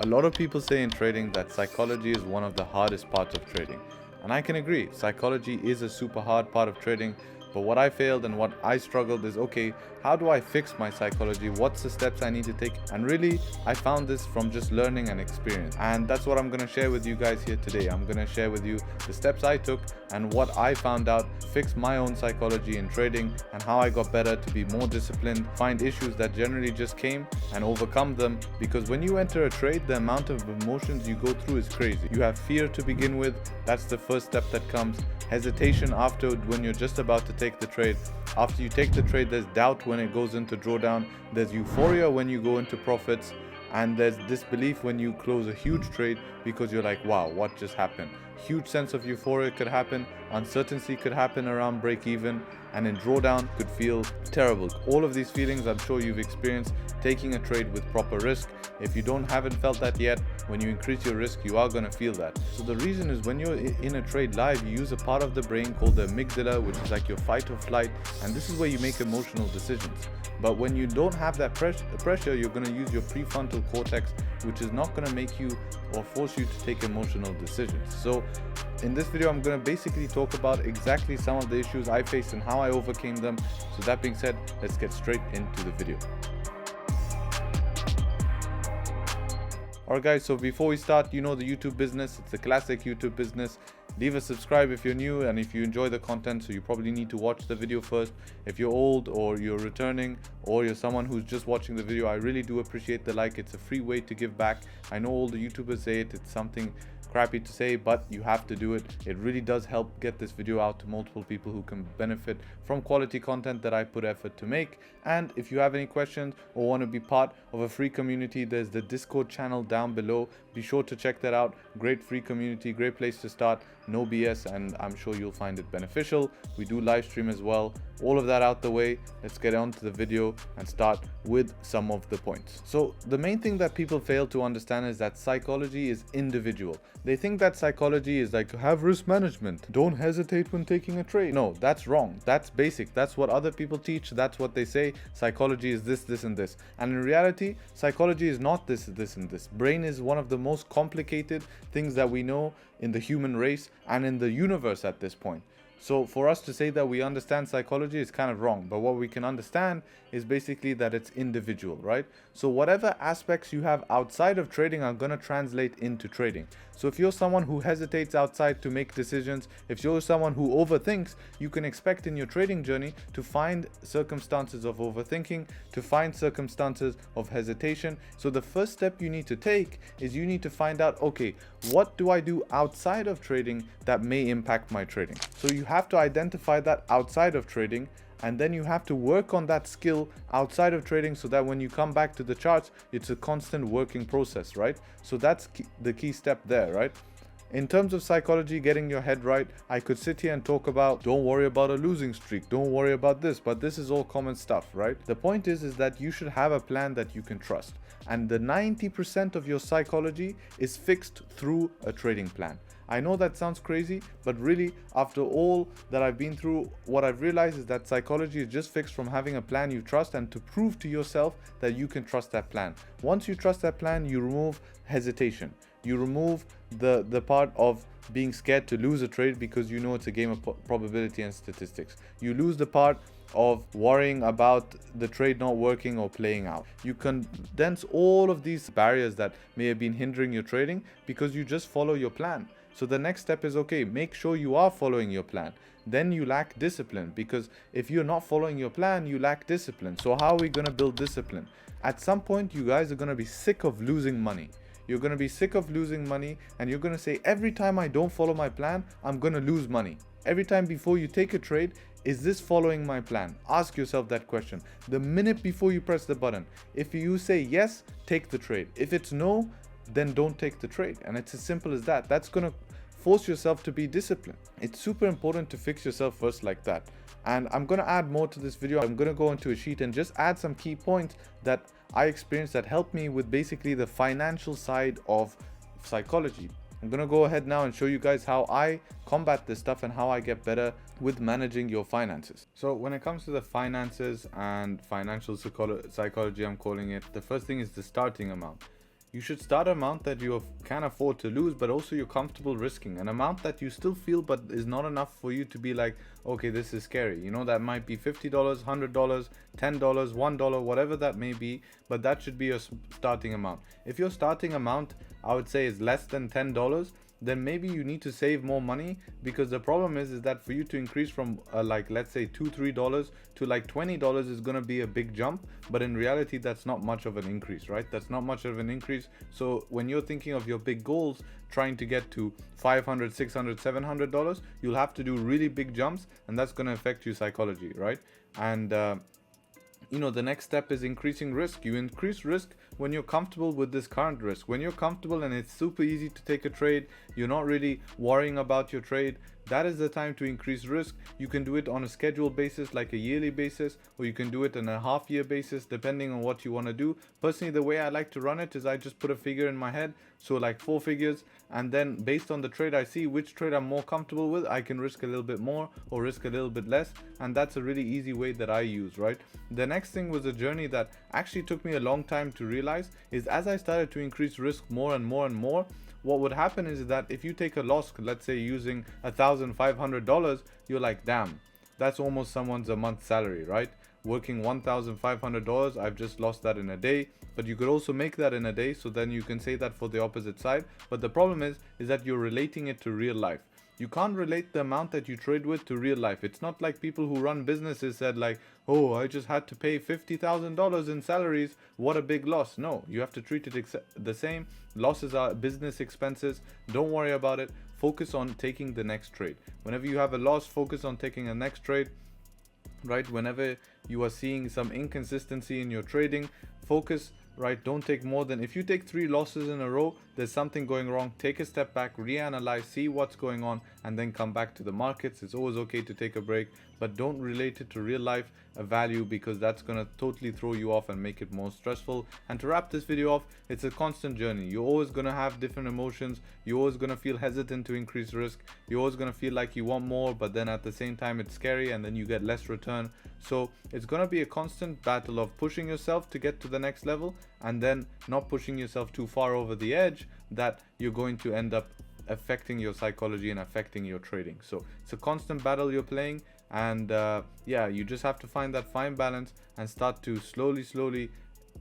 A lot of people say in trading that psychology is one of the hardest parts of trading. And I can agree, psychology is a super hard part of trading. But what I failed and what I struggled is, okay, how do I fix my psychology? What's the steps I need to take? And really, I found this from just learning and experience. And that's what I'm going to share with you guys here today. I'm going to share with you the steps I took and what I found out, fix my own psychology in trading, and how I got better to be more disciplined, find issues that generally just came and overcome them. Because when you enter a trade, the amount of emotions you go through is crazy. You have fear to begin with. That's the first step that comes. Hesitation after, when you're just about to take the trade. After you take the trade, there's doubt when it goes into drawdown. There's euphoria when you go into profits. And there's disbelief when you close a huge trade because you're like, wow, what just happened? Huge sense of euphoria could happen. Uncertainty could happen around break even. And in drawdown could feel terrible. All of these feelings I'm sure you've experienced taking a trade with proper risk. If you haven't felt that yet, when you increase your risk, you are going to feel that. So the reason is when you're in a trade live, you use a part of the brain called the amygdala, which is like your fight or flight. And this is where you make emotional decisions. But when you don't have that pressure, you're going to use your prefrontal cortex, which is not going to make you or force you to take emotional decisions. So in this video, I'm going to basically talk about exactly some of the issues I faced and how I overcame them. So that being said, let's get straight into the video. Alright guys, so before we start, you know the YouTube business, it's the classic YouTube business. Leave a subscribe if you're new and if you enjoy the content, so you probably need to watch the video first. If you're old or you're returning or you're someone who's just watching the video, I really do appreciate the like. It's a free way to give back. I know all the YouTubers say it, it's something crappy to say, but you have to do it. It really does help get this video out to multiple people who can benefit from quality content that I put effort to make. And if you have any questions or want to be part of a free community, there's the Discord channel down below. Be sure to check that out. Great free community, great place to start, no BS, and I'm sure you'll find it beneficial. We do live stream as well. All of that out the way, let's get on to the video and start with some of the points. So the main thing that people fail to understand is that psychology is individual. They think that psychology is like, have risk management, don't hesitate when taking a trade. No, that's wrong. That's basic. That's what other people teach. That's what they say. Psychology is this, this, and this. And in reality, psychology is not this, this, and this. Brain is one of the most complicated things that we know in the human race and in the universe at this point. So for us to say that we understand psychology is kind of wrong, but what we can understand is basically that it's individual, right? So whatever aspects you have outside of trading are going to translate into trading. So if you're someone who hesitates outside to make decisions, if you're someone who overthinks, you can expect in your trading journey to find circumstances of overthinking, to find circumstances of hesitation. So the first step you need to take is you need to find out, okay, what do I do outside of trading that may impact my trading? So you have to identify that outside of trading, and then you have to work on that skill outside of trading so that when you come back to the charts, it's a constant working process, right? So that's the key step there, right? In terms of psychology, getting your head right, I could sit here and talk about, don't worry about a losing streak, don't worry about this, but this is all common stuff, right? The point is that you should have a plan that you can trust. And the 90% of your psychology is fixed through a trading plan. I know that sounds crazy, but really, after all that I've been through, what I've realized is that psychology is just fixed from having a plan you trust and to prove to yourself that you can trust that plan. Once you trust that plan, you remove hesitation. You remove the part of being scared to lose a trade because you know it's a game of probability and statistics. You lose the part of worrying about the trade not working or playing out. You condense all of these barriers that may have been hindering your trading because you just follow your plan. So the next step is, okay, make sure you are following your plan. Then you lack discipline, because if you're not following your plan, you lack discipline. So how are we going to build discipline? At some point, you guys are going to be sick of losing money. You're going to be sick of losing money, and you're going to say, every time I don't follow my plan, I'm going to lose money. Every time before you take a trade, is this following my plan? Ask yourself that question. The minute before you press the button, if you say yes, take the trade. If it's no, then don't take the trade. And it's as simple as that. That's going to force yourself to be disciplined. It's super important to fix yourself first like that. And I'm going to add more to this video. I'm going to go into a sheet and just add some key points that I experienced that helped me with basically the financial side of psychology. I'm going to go ahead now and show you guys how I combat this stuff and how I get better with managing your finances. So when it comes to the finances and financial psychology, I'm calling it, the first thing is the starting amount. You should start an amount that you can afford to lose, but also you're comfortable risking. An amount that you still feel but is not enough for you to be like, okay, this is scary. You know, that might be $50, $100, $10, $1, whatever that may be, but that should be your starting amount. If your starting amount, I would say, is less than $10, then maybe you need to save more money, because the problem is that for you to increase from like, let's say $2-3 to like $20 is going to be a big jump, but in reality that's not much of an increase, right? That's not much of an increase. So when you're thinking of your big goals, trying to get to $500, $600, $700, you'll have to do really big jumps, and that's going to affect your psychology, right? And you know, the next step is increasing risk. You increase risk when you're comfortable with this current risk. When you're comfortable and it's super easy to take a trade, you're not really worrying about your trade, that is the time to increase risk. You can do it on a scheduled basis, like a yearly basis, or you can do it on a half-year basis, depending on what you want to do. Personally, the way I like to run it is I just put a figure in my head, so like 4 figures, and then based on the trade I see which trade I'm more comfortable with, I can risk a little bit more or risk a little bit less, and that's a really easy way that I use, right? The next thing was a journey that actually took me a long time to realize, is as I started to increase risk more and more and more, what would happen is that if you take a loss, let's say using $1,500, you're like, damn, that's almost someone's a month's salary, right? Working $1,500, I've just lost that in a day. But you could also make that in a day, so then you can say that for the opposite side. But the problem is that you're relating it to real life. You can't relate the amount that you trade with to real life. It's not like people who run businesses said like, oh, I just had to pay $50,000 in salaries, what a big loss. No, you have to treat it the same. Losses are business expenses. Don't worry about it. Focus on taking the next trade. Whenever you have a loss, focus on taking a next trade, right? Whenever you are seeing some inconsistency in your trading, focus, right? Don't take more than, if you take 3 losses in a row, there's something going wrong. Take a step back, reanalyze, see what's going on, and then come back to the markets. It's always okay to take a break, but don't relate it to real life value, because that's going to totally throw you off and make it more stressful. And to wrap this video off, it's a constant journey. You're always going to have different emotions. You're always going to feel hesitant to increase risk. You're always going to feel like you want more, but then at the same time it's scary, and then you get less return. So it's going to be a constant battle of pushing yourself to get to the next level, and then not pushing yourself too far over the edge that you're going to end up affecting your psychology and affecting your trading. So it's a constant battle you're playing, and yeah, you just have to find that fine balance and start to slowly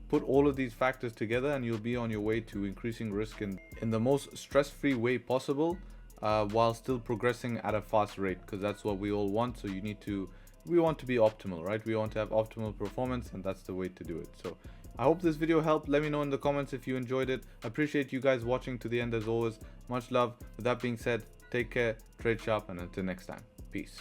put all of these factors together, and you'll be on your way to increasing risk in the most stress-free way possible, while still progressing at a fast rate, because that's what we all want. So we want to be optimal, right? We want to have optimal performance, and that's the way to do it. So I hope this video helped. Let me know in the comments if you enjoyed it. Appreciate you guys watching to the end as always. Much love. With that being said, take care, trade sharp, and until next time, peace.